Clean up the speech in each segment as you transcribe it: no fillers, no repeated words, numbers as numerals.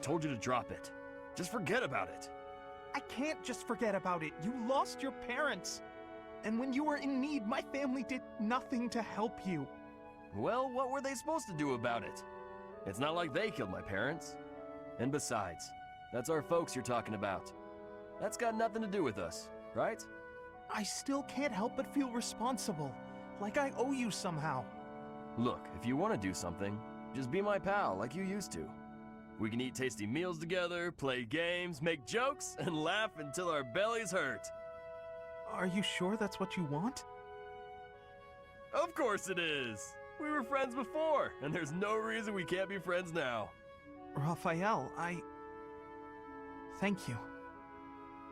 told you to drop it. Just forget about it. I can't just forget about it. You lost your parents. And when you were in need, my family did nothing to help you. Well, what were they supposed to do about it? It's not like they killed my parents. And besides, that's our folks you're talking about. That's got nothing to do with us, right? I still can't help but feel responsible. Like I owe you somehow. Look, if you want to do something, just be my pal like you used to. We can eat tasty meals together, play games, make jokes, and laugh until our bellies hurt. Are you sure that's what you want? Of course it is! We were friends before, and there's no reason we can't be friends now. Raphael, Thank you.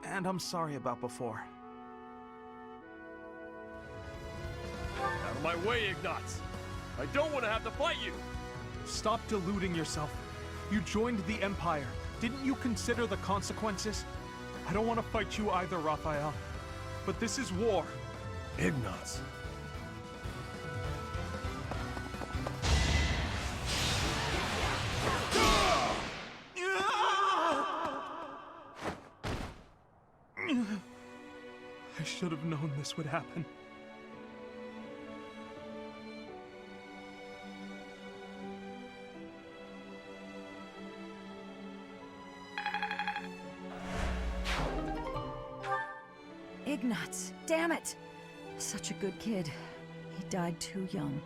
And I'm sorry about before. Out of my way, Ignatz! I don't want to have to fight you! Stop deluding yourself. You joined the Empire. Didn't you consider the consequences? I don't want to fight you either, Raphael. But this is war. Ignatz. I should have known this would happen. Ignatz, damn it! Such a good kid. He died too young.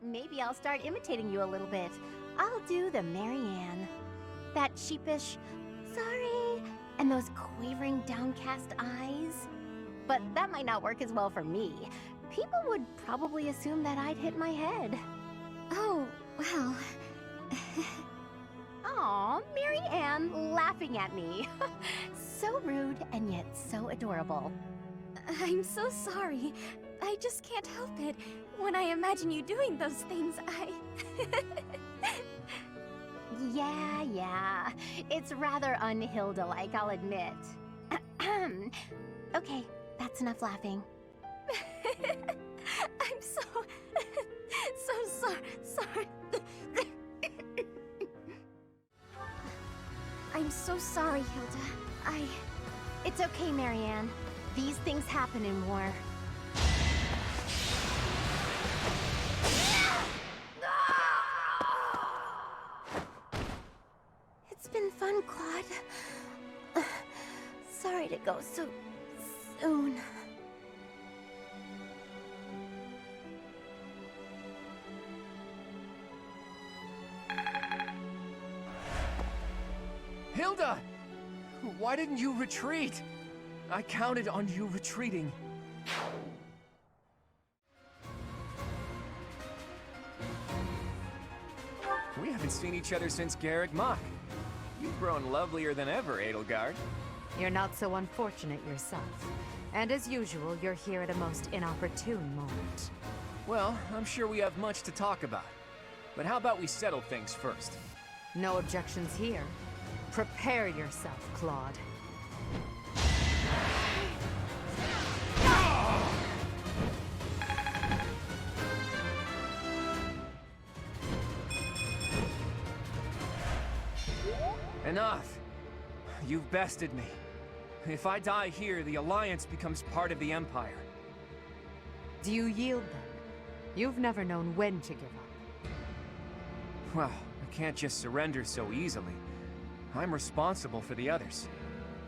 Maybe I'll start imitating you a little bit. I'll do the Marianne. That sheepish, sorry, and those quavering downcast eyes. But that might not work as well for me. People would probably assume that I'd hit my head. Oh, well... Aw, Marianne laughing at me. So rude and yet so adorable. I'm so sorry. I just can't help it. When I imagine you doing those things, Yeah. It's rather un-Hilda-like, I'll admit. Okay, that's enough laughing. I'm so sorry. I'm so sorry, Hilda. It's okay, Marianne. These things happen in war. It's been fun, Claude. Sorry to go so soon. Hilda! Why didn't you retreat? I counted on you retreating. We haven't seen each other since Garrick Mach. You've grown lovelier than ever, Edelgard. You're not so unfortunate yourself. And as usual, you're here at a most inopportune moment. Well, I'm sure we have much to talk about. But how about we settle things first? No objections here. Prepare yourself, Claude. Enough! You've bested me. If I die here, the Alliance becomes part of the Empire. Do you yield then? You've never known when to give up. Well, I can't just surrender so easily. I'm responsible for the others.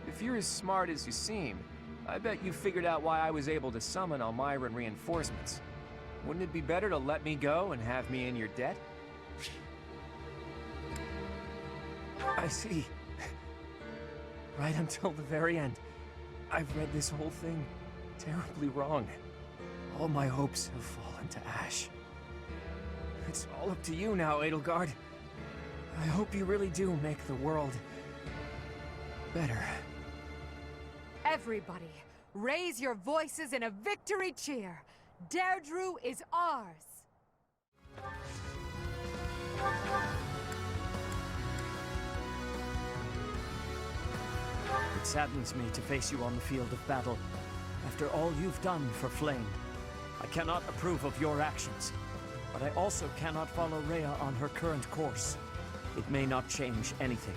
If you're as smart as you seem, I bet you figured out why I was able to summon Almyran reinforcements. Wouldn't it be better to let me go and have me in your debt? I see. Right until the very end, I've read this whole thing terribly wrong. All my hopes have fallen to ash. It's all up to you now, Edelgard. I hope you really do make the world better. Everybody, raise your voices in a victory cheer. Deirdre is ours. It saddens me to face you on the field of battle. After all you've done for Flame, I cannot approve of your actions. But I also cannot follow Rhea on her current course. It may not change anything.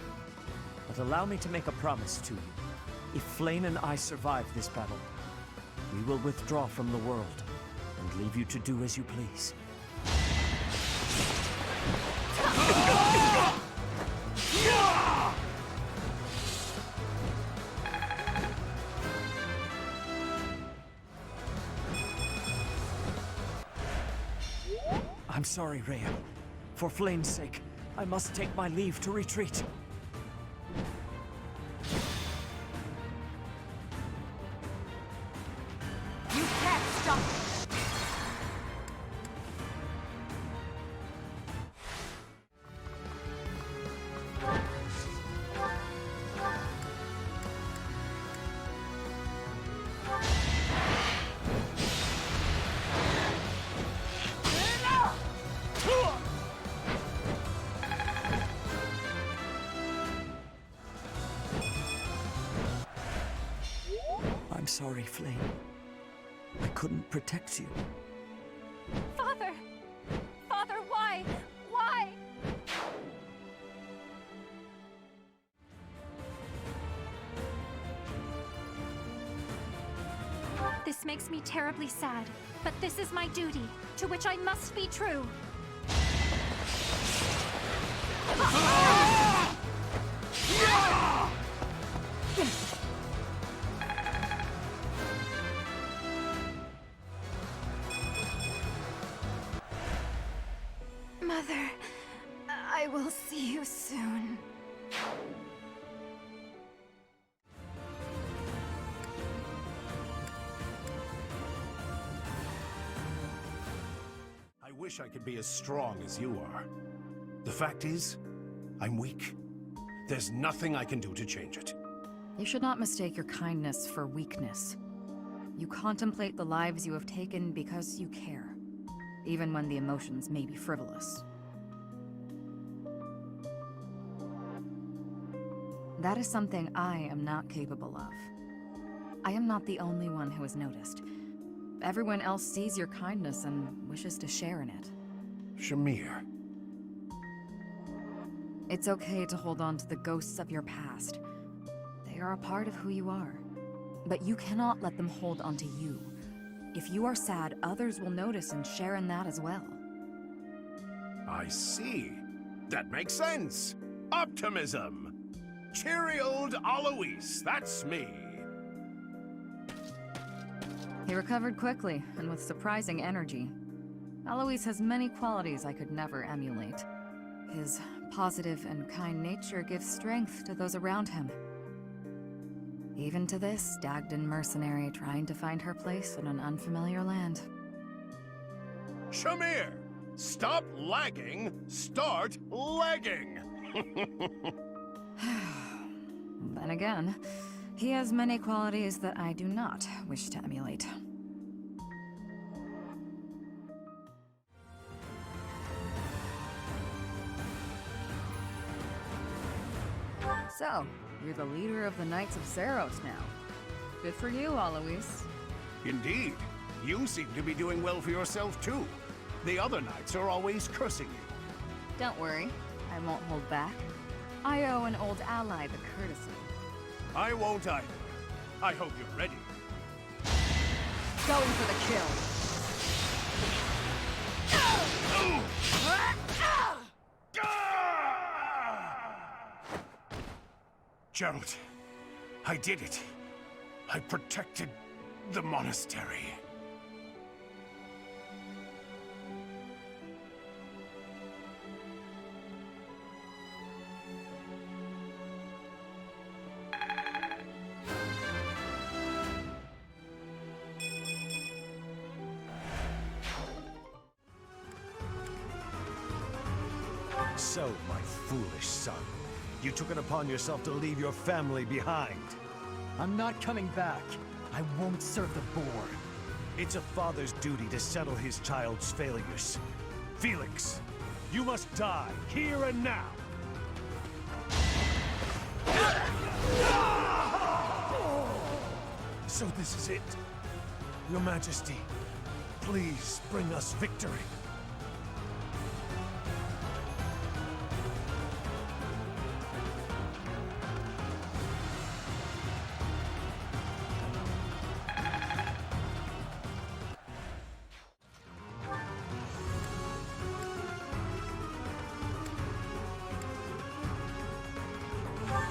But allow me to make a promise to you. If Flame and I survive this battle, we will withdraw from the world and leave you to do as you please. I'm sorry, Rhea. For Flame's sake, I must take my leave to retreat. You can't stop me! I'm sorry, Flame. I couldn't protect you. Father! Father, why? Why? This makes me terribly sad, but this is my duty, to which I must be true. Mother, I will see you soon. I wish I could be as strong as you are. The fact is, I'm weak. There's nothing I can do to change it. You should not mistake your kindness for weakness. You contemplate the lives you have taken because you care, even when the emotions may be frivolous. That is something I am not capable of. I am not the only one who has noticed. Everyone else sees your kindness and wishes to share in it. Shamir. It's okay to hold on to the ghosts of your past. They are a part of who you are. But you cannot let them hold onto you. If you are sad, others will notice and share in that as well. I see. That makes sense. Optimism. Cheery old Alois, that's me. He recovered quickly, and with surprising energy. Alois has many qualities I could never emulate. His positive and kind nature gives strength to those around him. Even to this Dagdan mercenary trying to find her place in an unfamiliar land. Shamir, stop lagging, start legging. Then again, he has many qualities that I do not wish to emulate. So, you're the leader of the Knights of Zeros now. Good for you, Alois. Indeed. You seem to be doing well for yourself, too. The other knights are always cursing you. Don't worry, I won't hold back. I owe an old ally the courtesy. I won't either. I hope you're ready. Going for the kill. Gerald, I did it. I protected the monastery. So, my foolish son, you took it upon yourself to leave your family behind. I'm not coming back. I won't serve the board. It's a father's duty to settle his child's failures. Felix, you must die here and now. So this is it. Your Majesty, please bring us victory.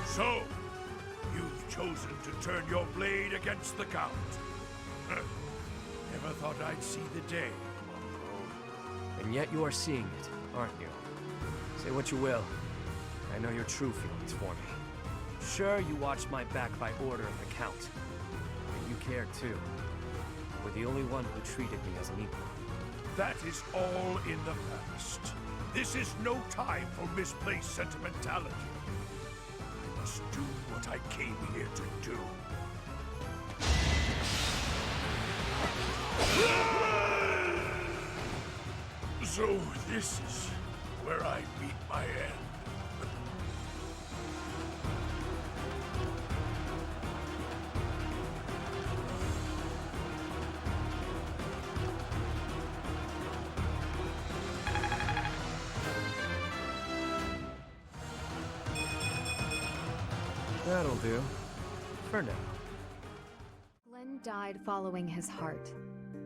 So, you've chosen to turn your blade against the Count. Never thought I'd see the day. And yet you are seeing it, aren't you? Say what you will. I know your true feelings for me. Sure, you watched my back by order of the Count. But you cared too. You were the only one who treated me as an equal. That is all in the past. This is no time for misplaced sentimentality. I must do what I came here to do. So this is where I meet my end. That'll do. For now. Glenn died following his heart,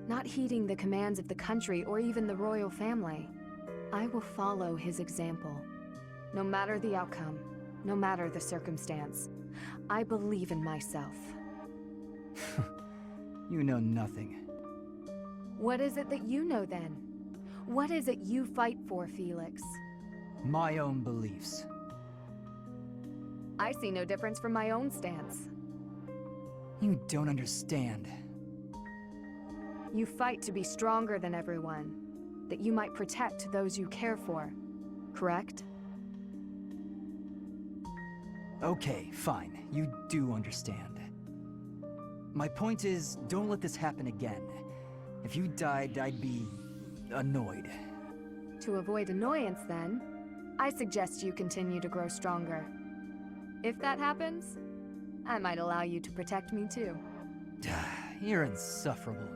not heeding the commands of the country or even the royal family. I will follow his example. No matter the outcome, no matter the circumstance, I believe in myself. You know nothing. What is it that you know then? What is it you fight for, Felix? My own beliefs. I see no difference from my own stance. You don't understand. You fight to be stronger than everyone, that you might protect those you care for, correct? Okay, fine. You do understand. My point is, don't let this happen again. If you died, I'd be annoyed. To avoid annoyance, then, I suggest you continue to grow stronger. If that happens, I might allow you to protect me too. You're insufferable.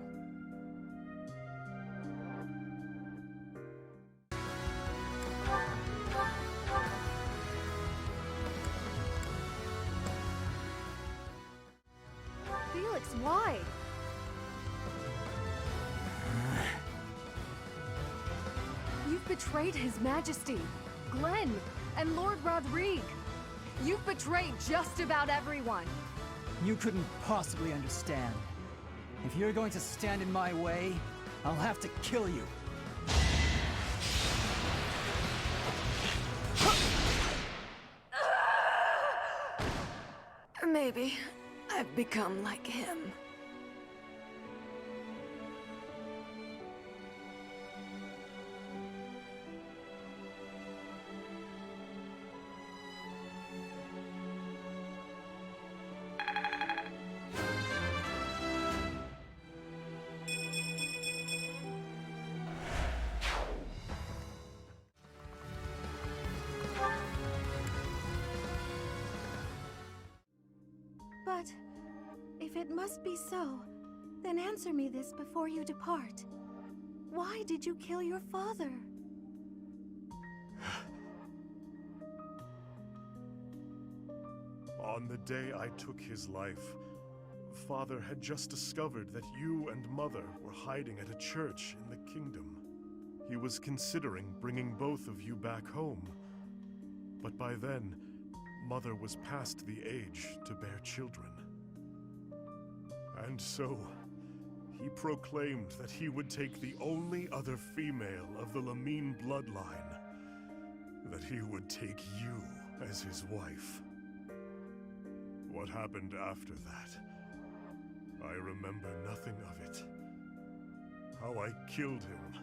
Felix, why? You've betrayed His Majesty, Glenn, and Lord Rodrigue. You've betrayed just about everyone. You couldn't possibly understand. If you're going to stand in my way, I'll have to kill you. Maybe I've become like him. But if it must be so, then answer me this before you depart. Why did you kill your father? On the day I took his life, Father had just discovered that you and Mother were hiding at a church in the kingdom. He was considering bringing both of you back home. But by then, Mother was past the age to bear children. And so, he proclaimed that he would take the only other female of the Lamine bloodline, that he would take you as his wife. What happened after that, I remember nothing of it. How I killed him,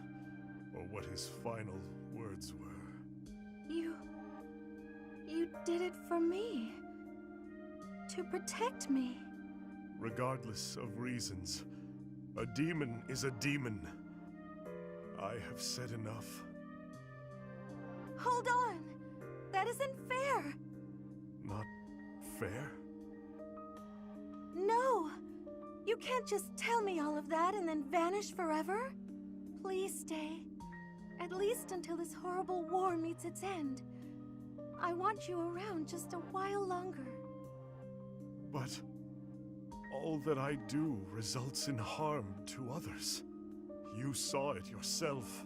or what his final words were. You did it for me. To protect me. Regardless of reasons, a demon is a demon. I have said enough. Hold on! That isn't fair! Not fair? No! You can't just tell me all of that and then vanish forever. Please stay. At least until this horrible war meets its end. I want you around just a while longer. But all that I do results in harm to others. You saw it yourself.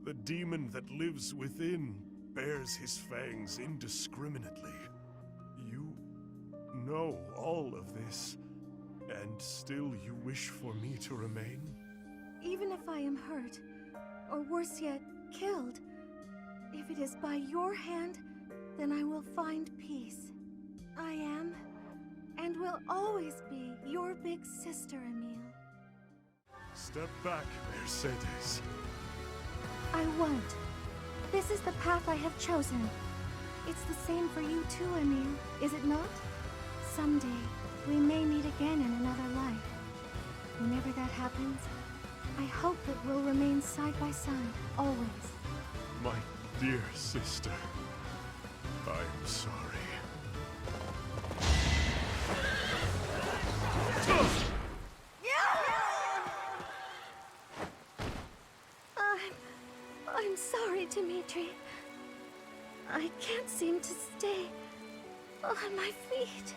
The demon that lives within bears his fangs indiscriminately. You know all of this, and still you wish for me to remain? Even if I am hurt, or worse yet, killed, if it is by your hand, then I will find peace. I am, and will always be, your big sister, Emil. Step back, Mercedes. I won't. This is the path I have chosen. It's the same for you too, Emil, is it not? Someday, we may meet again in another life. Whenever that happens, I hope that we'll remain side by side, always. My dear sister, I am sorry. I'm sorry, Dimitri. I can't seem to stay on my feet.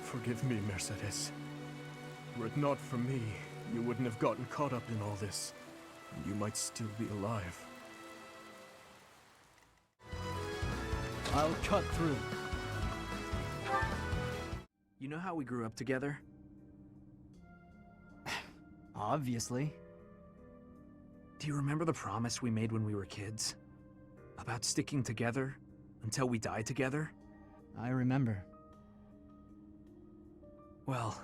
Forgive me, Mercedes. Were it not for me, you wouldn't have gotten caught up in all this, and you might still be alive. I'll cut through. You know how we grew up together? Obviously. Do you remember the promise we made when we were kids? About sticking together until we die together? I remember. Well,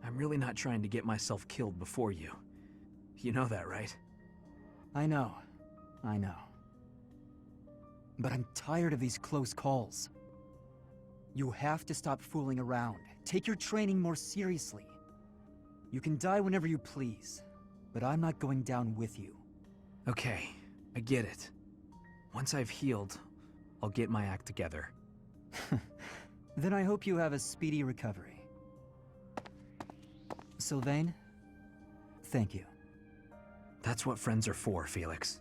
I'm really not trying to get myself killed before you. You know that, right? I know. But I'm tired of these close calls. You have to stop fooling around. Take your training more seriously. You can die whenever you please, but I'm not going down with you. Okay, I get it. Once I've healed, I'll get my act together. Then I hope you have a speedy recovery. Sylvain, thank you. That's what friends are for, Felix.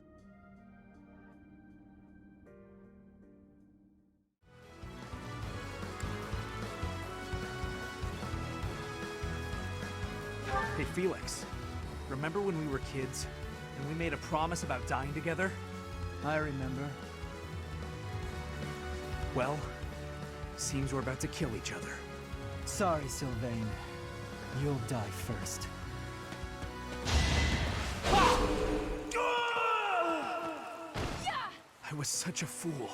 Hey, Felix. Remember when we were kids, and we made a promise about dying together? I remember. Well, seems we're about to kill each other. Sorry, Sylvain. You'll die first. I was such a fool.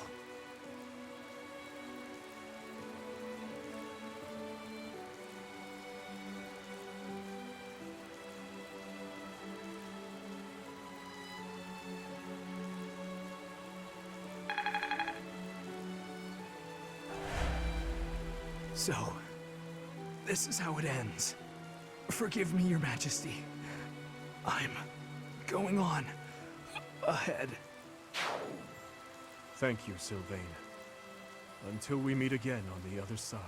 So, this is how it ends. Forgive me, Your Majesty. I'm going on ahead. Thank you, Sylvain. Until we meet again on the other side.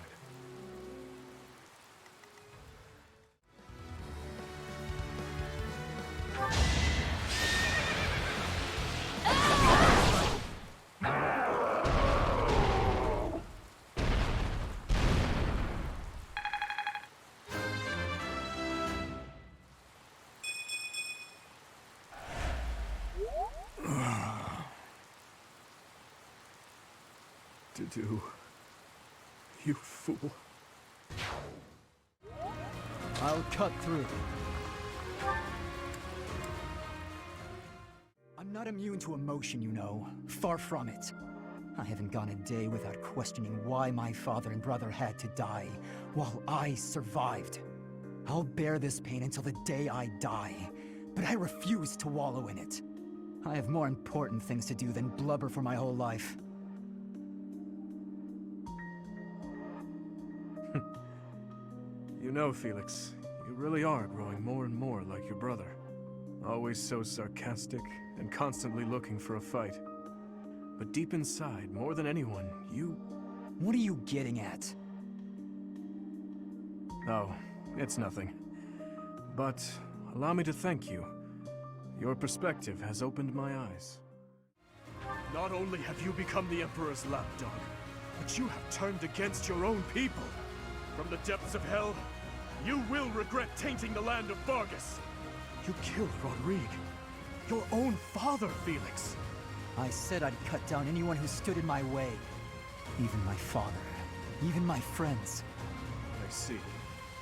To do, you fool. I'll cut through. I'm not immune to emotion, you know. Far from it. I haven't gone a day without questioning why my father and brother had to die, while I survived. I'll bear this pain until the day I die, but I refuse to wallow in it. I have more important things to do than blubber for my whole life. You know, Felix, you really are growing more and more like your brother. Always so sarcastic and constantly looking for a fight. But deep inside, more than anyone, you... What are you getting at? Oh, it's nothing. But allow me to thank you. Your perspective has opened my eyes. Not only have you become the Emperor's lapdog, but you have turned against your own people. From the depths of hell, you will regret tainting the land of Vargas. You killed Rodrigue. Your own father, Felix. I said I'd cut down anyone who stood in my way. Even my father. Even my friends. I see.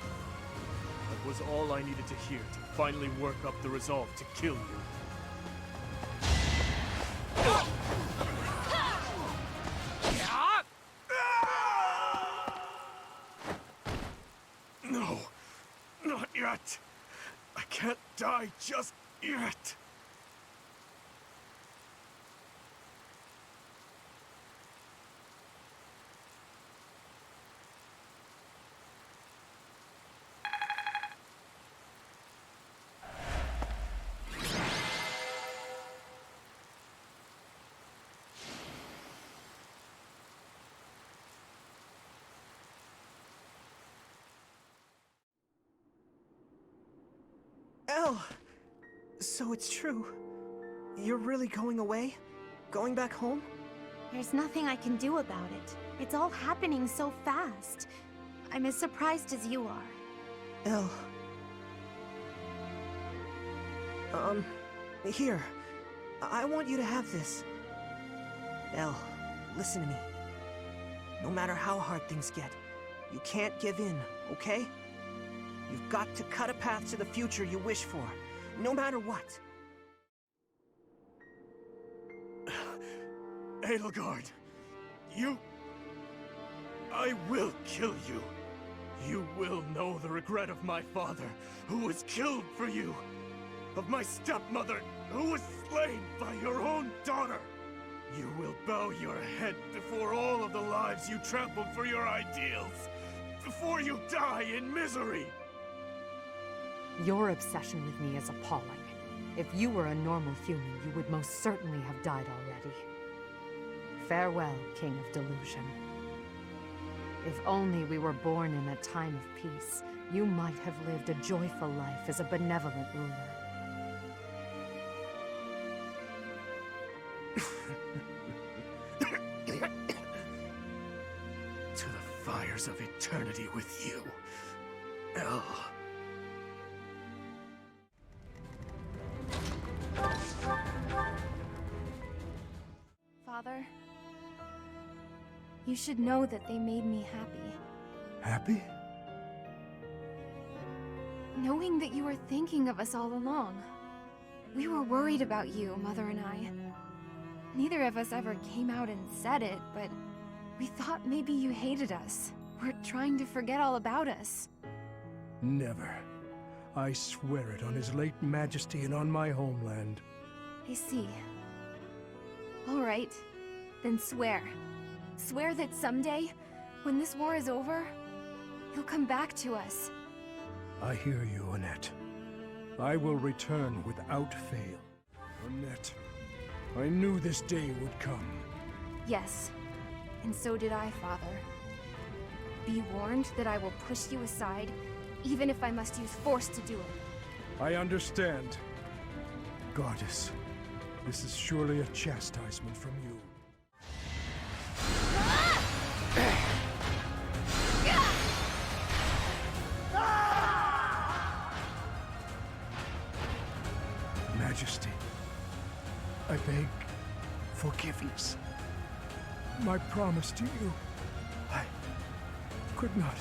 That was all I needed to hear to finally work up the resolve to kill you. No, not yet. I can't die just yet. Elle! So it's true. You're really going away? Going back home? There's nothing I can do about it. It's all happening so fast. I'm as surprised as you are. Elle. Here. I want you to have this. Elle, listen to me. No matter how hard things get, you can't give in, okay? You've got to cut a path to the future you wish for, no matter what. Edelgard, you... I will kill you. You will know the regret of my father, who was killed for you. Of my stepmother, who was slain by your own daughter. You will bow your head before all of the lives you trampled for your ideals. Before you die in misery. Your obsession with me is appalling. If you were a normal human, you would most certainly have died already. Farewell, King of Delusion. If only we were born in a time of peace, you might have lived a joyful life as a benevolent ruler. To the fires of eternity with you, Elle. Father, you should know that they made me happy. Happy? Knowing that you were thinking of us all along. We were worried about you, Mother and I. Neither of us ever came out and said it, but we thought maybe you hated us. Were trying to forget all about us. Never. I swear it on His late Majesty and on my homeland. I see. All right. Then swear. Swear that someday, when this war is over, you'll come back to us. I hear you, Annette. I will return without fail. Annette, I knew this day would come. Yes. And so did I, Father. Be warned that I will push you aside, even if I must use force to do it. I understand. Goddess, this is surely a chastisement from you. Majesty, I beg forgiveness. My promise to you, I could not.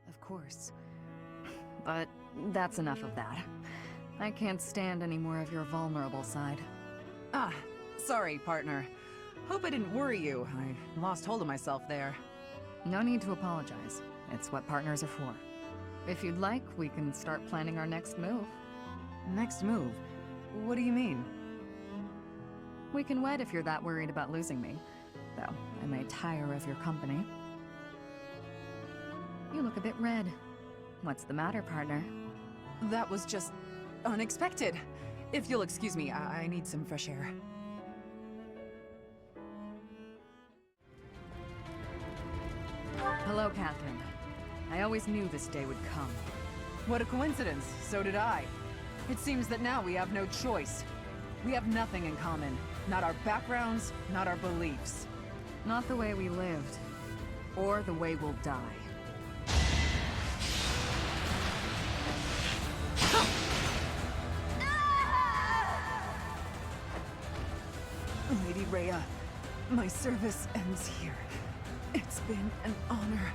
Of course. But That's enough of that. I can't stand any more of your vulnerable side. Ah, sorry, partner. Hope I didn't worry you. I lost hold of myself there. No need to apologize. It's what partners are for. If you'd like, we can start planning our next move. Next move? What do you mean? We can wed if you're that worried about losing me. Though, I may tire of your company. You look a bit red. What's the matter, partner? That was just unexpected. If you'll excuse me, I need some fresh air. Hello, Catherine. I always knew this day would come. What a coincidence. So did I. It seems that now we have no choice. We have nothing in common. Not our backgrounds, not our beliefs. Not the way we lived. Or the way we'll die. Lady Rhea, my service ends here. It's been an honor.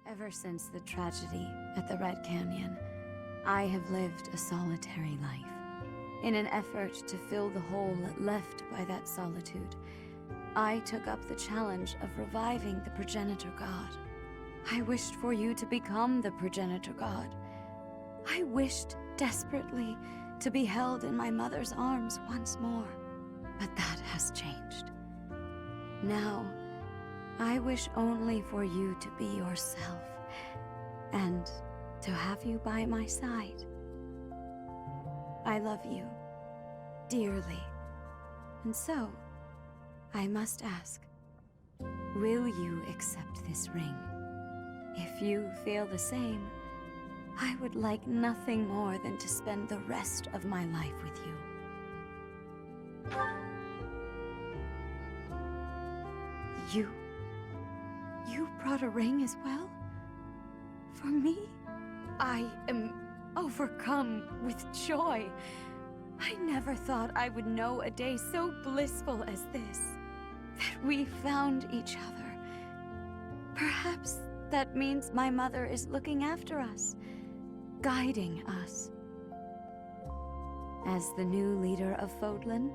Ever since the tragedy at the Red Canyon, I have lived a solitary life. In an effort to fill the hole left by that solitude, I took up the challenge of reviving the progenitor god. I wished for you to become the progenitor god. I wished desperately to be held in my mother's arms once more. But that has changed. Now, I wish only for you to be yourself, and to have you by my side. I love you dearly, and so I must ask, will you accept this ring? If you feel the same, I would like nothing more than to spend the rest of my life with you. You brought a ring as well? For me? I am overcome with joy. I never thought I would know a day so blissful as this. That we found each other. Perhaps that means my mother is looking after us, guiding us. As the new leader of Fodlan,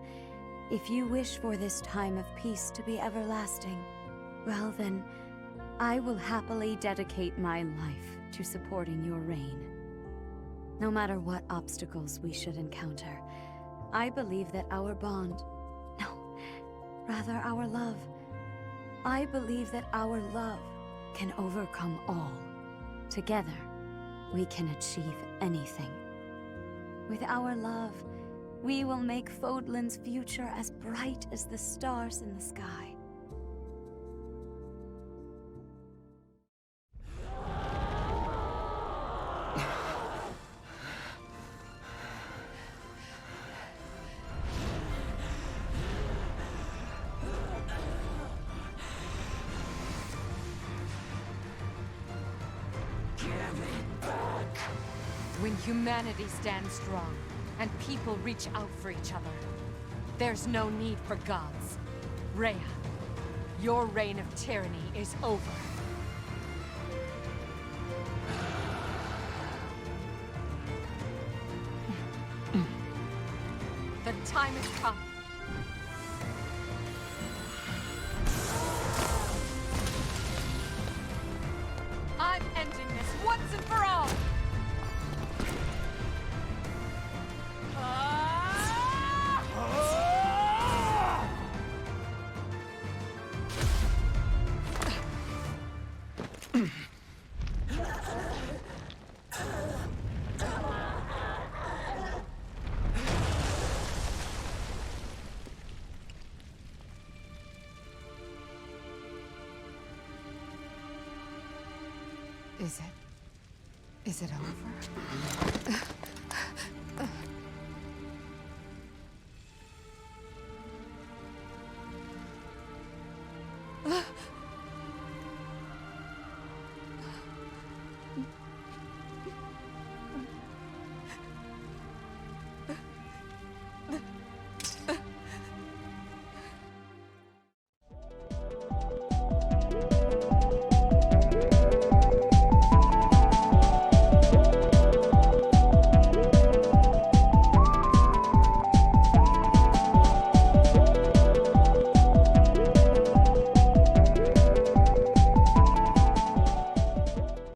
if you wish for this time of peace to be everlasting, well then, I will happily dedicate my life to supporting your reign. No matter what obstacles we should encounter, I believe that our bond, no, rather our love, I believe that our love can overcome all. Together, we can achieve anything. With our love, we will make Fodlan's future as bright as the stars in the sky. When humanity stands strong, and people reach out for each other, there's no need for gods. Rhea, your reign of tyranny is over. The time has come. I'm ending this once and for all! Is it over?